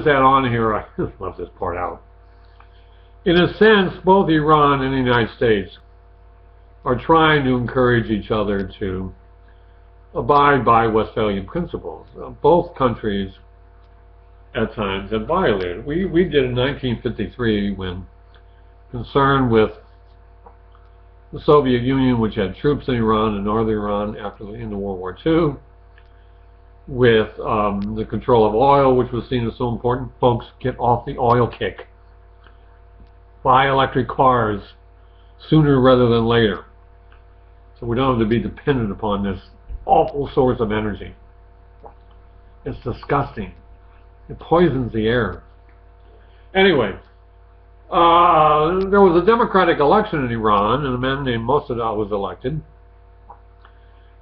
that on here, I just left this part out. In a sense, both Iran and the United States are trying to encourage each other to abide by Westphalian principles. Both countries at times have violated. We did in 1953 when concerned with the Soviet Union, which had troops in Iran and northern Iran after the end of World War II, with the control of oil, which was seen as so important. Folks, get off the oil kick. Buy electric cars sooner rather than later, so we don't have to be dependent upon this awful source of energy. It's disgusting. It poisons the air. Anyway, there was a democratic election in Iran, and a man named Mossadegh was elected.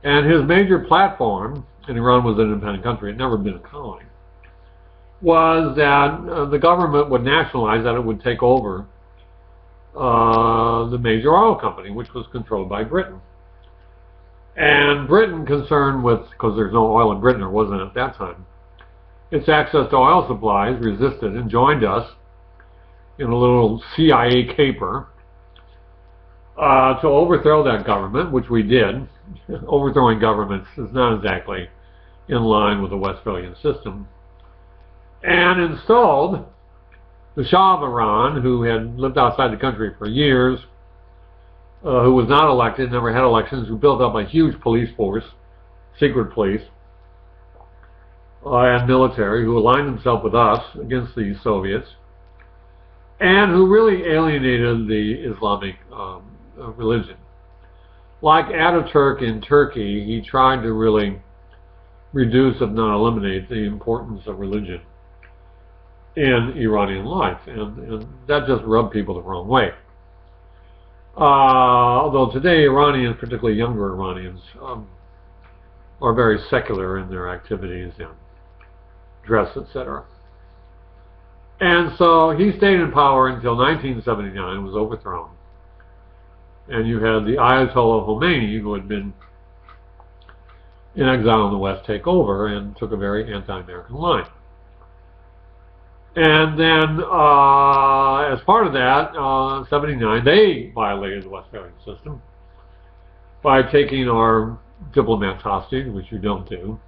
And his major platform, and Iran was an independent country, it had never been a colony, was that the government would nationalize, that it would take over the major oil company, which was controlled by Britain. And Britain, concerned with, because there's no oil in Britain, or wasn't at that time, its access to oil supplies, resisted and joined us in a little CIA caper to overthrow that government, which we did. Overthrowing governments is not exactly in line with the Westphalian system. And installed the Shah of Iran, who had lived outside the country for years, who was not elected, never had elections, who built up a huge police force, secret police, and military, who aligned himself with us against the Soviets, and who really alienated the Islamic religion. Like Ataturk in Turkey, he tried to really reduce, if not eliminate, the importance of religion in Iranian life, and that just rubbed people the wrong way. Although today Iranians, particularly younger Iranians, are very secular in their activities and dress, etc. And so he stayed in power until 1979, was overthrown. And you had the Ayatollah Khomeini, who had been in exile in the West, take over and took a very anti-American line. And then, as part of that, 79, they violated the Westphalian system by taking our diplomats hostage, which you don't do.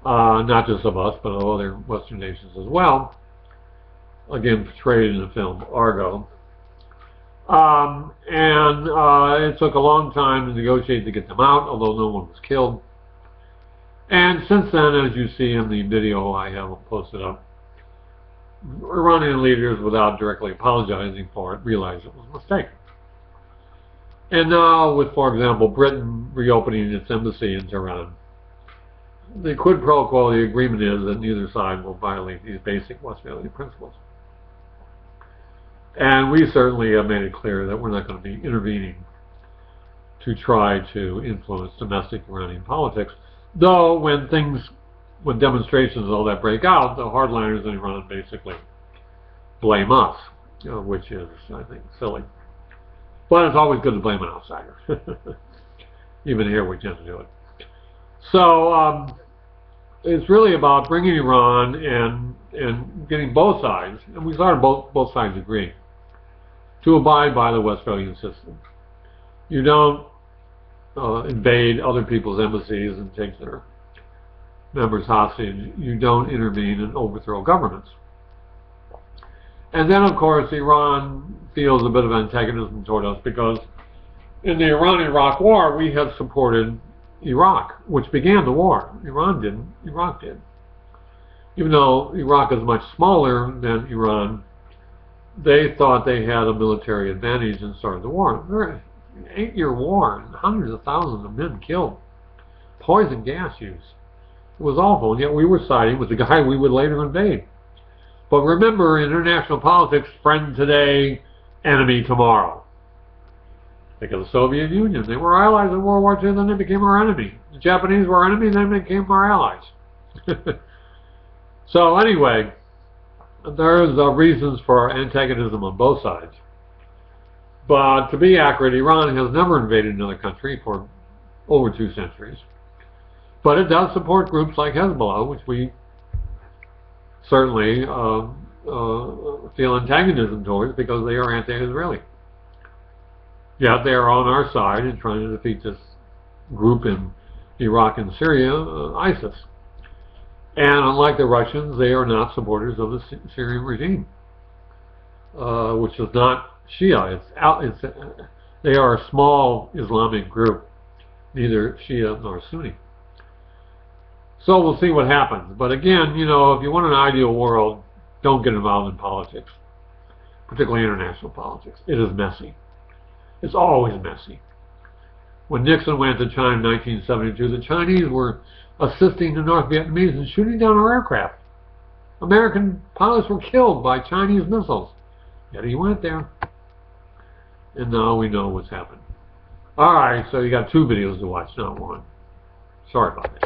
Not just of us, but of other Western nations as well. Again, portrayed in the film Argo. It took a long time to negotiate to get them out, although no one was killed. And since then, as you see in the video I have posted up, Iranian leaders, without directly apologizing for it, realized it was a mistake. And now, with, for example, Britain reopening its embassy in Tehran, the quid pro quo, the agreement is that neither side will violate these basic Westphalian principles. And we certainly have made it clear that we're not going to be intervening to try to influence domestic Iranian politics. Though, when demonstrations and all that break out, the hardliners in Iran basically blame us, which is, I think, silly. But it's always good to blame an outsider. Even here we tend to do it. So it's really about bringing Iran and getting both sides, and we started both sides agreeing, to abide by the Westphalian system. You don't invade other people's embassies and take their members hostage. You don't intervene and overthrow governments. And then, of course, Iran feels a bit of antagonism toward us because in the Iran-Iraq war, we have supported Iraq, which began the war. Iran didn't. Iraq did. Even though Iraq is much smaller than Iran, they thought they had a military advantage and started the war. An 8-year war, and hundreds of thousands of men killed. Poison gas use. It was awful, and yet we were siding with the guy we would later invade. But remember, in international politics, friend today, enemy tomorrow. Think of the Soviet Union. They were allies in World War II, then they became our enemy. The Japanese were our enemy, then they became our allies. So anyway, there's reasons for antagonism on both sides. But to be accurate, Iran has never invaded another country for over 2 centuries. But it does support groups like Hezbollah, which we certainly feel antagonism towards because they are anti-Israeli. Yet they are on our side in trying to defeat this group in Iraq and Syria, ISIS. And unlike the Russians, they are not supporters of the Syrian regime, which is not Shia. They are a small Islamic group, neither Shia nor Sunni. So we'll see what happens. But again, you know, if you want an ideal world, don't get involved in politics, particularly international politics. It is messy. It's always messy. When Nixon went to China in 1972, the Chinese were assisting the North Vietnamese in shooting down our aircraft. American pilots were killed by Chinese missiles. Yet he went there. And now we know what's happened. Alright, so you got 2 videos to watch, not 1. Sorry about that.